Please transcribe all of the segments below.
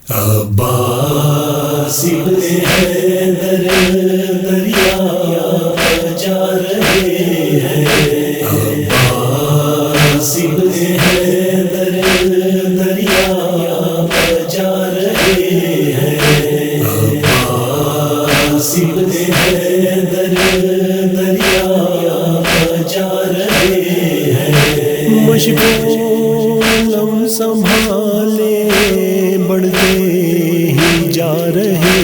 عباس ابن حیدر دریا پر جا رہے ہیں، عباس ابن حیدر دریا پر جا رہے ہیں، عباس ابن حیدر دریا پر جا رہے ہیں، مشغول سنبھالے بڑھتے ہی جا رہے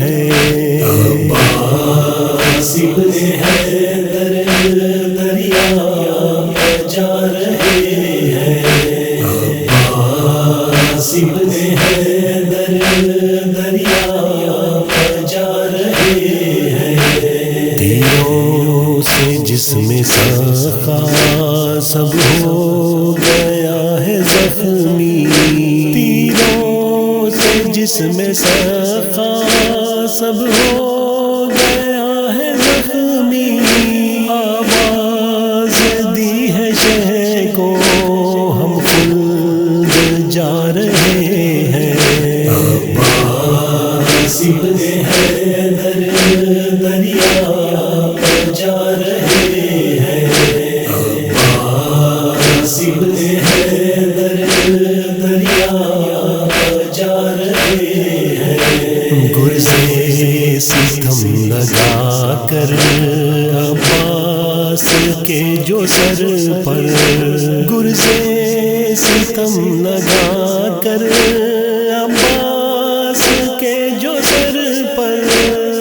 ہیں، عباس ابن حیدر دریا پر جا رہے ہیں، عباس ابن حیدر دریا پر جا رہے ہیں، تیروں سے جسم ساخا سب ہو گیا ہے زخمی، تیروں سے جسم ساخا سب ہو گیا ہے زخمی، آواز دی ہے شہ کو ہم خلد جا رہے ہیں، عباس ابن حیدر دریا پر جا رہے ہیں، عباس ابن حیدر دریا پر جا رہے ہیں، گرزے ستم لگا کر عباس کے جو سر پر، گرزے ستم لگا کر عباس کے جو سر پر،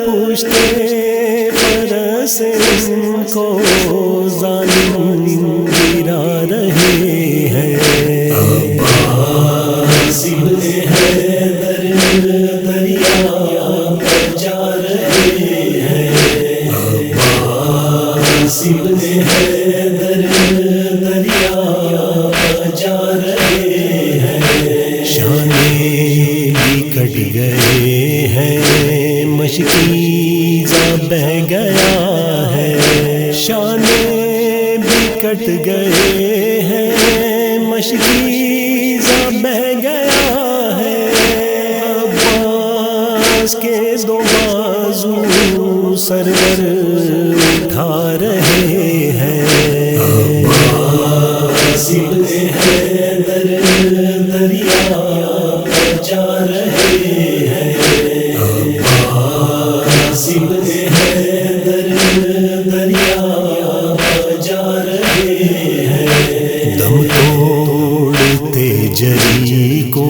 پوچھتے پر سے ان کو ظالم گرا رہے ہیں، عباس ابن حیدر دریا پر جا رہے ہیں، عباس ابن حیدر دریا پر جا رہے ہیں، شانے بھی کٹ گئے ہیں، مشکیزہ بہہ گیا ہے، شانے بھی کٹ گئے ہیں، مشکیزہ بہہ گیا ہے، عباس کے دو بازو سرور اٹھا رہے ہیں، عباس ابن حیدر دریا پر جا رہے ہیں، عباس ابن حیدر دریا پر جا رہے ہیں، دم توڑتے جری کو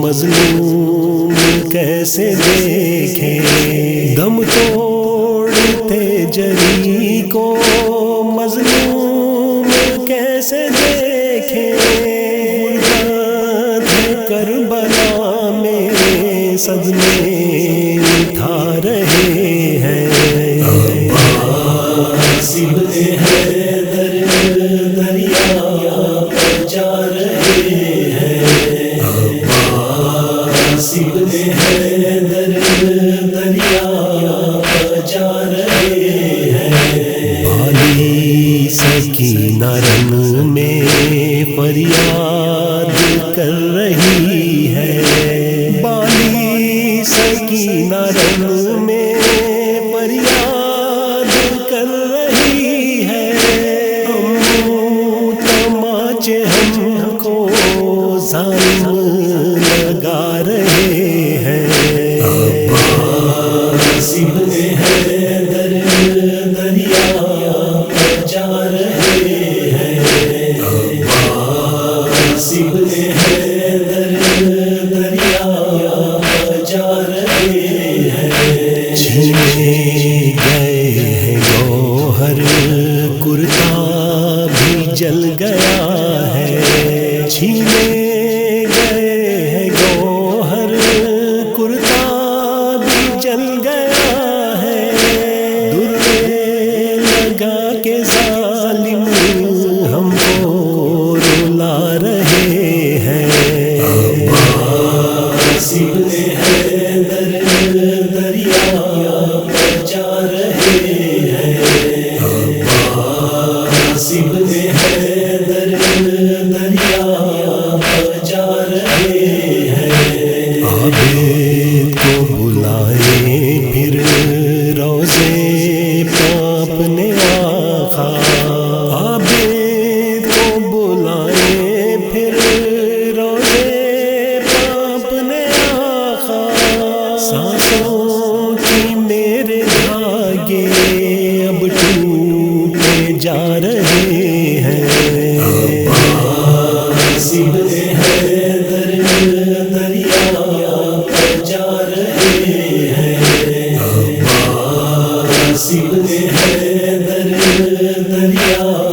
مظلوم کیسے دیکھیں، دم توڑتے جری کو مظلوم کیسے دیکھیں، کربلا میں صدمے اٹھا رہے ہیں، عباس ابن حیدر دریا پر جا رہے ہیں، عباس ابن حیدر دریا پر جا رہے ہیں، بالی سکینہ رن میں فریاد کر رہی ہے، بالی سکینہ رن میں فریاد کر رہی ہے، تماچے ہم کو ظالم لگا رہے ہیں، عباس ابن حیدر دریا پر جا رہے ہیں، عباس ابن حیدر دریا پر جا رہے ہیں، چھینے گئے ہیں گوہر کرتا بھی جل گیا ہے، چھینے گئے ہیں گوہر کرتا بھی جل گیا ہے، درے لگا کے ظالم ہم کو رلا رہے ہیں، عباس ابن حیدر دریا پر جا رہے ہیں، عباس ابن حیدر دریا دریا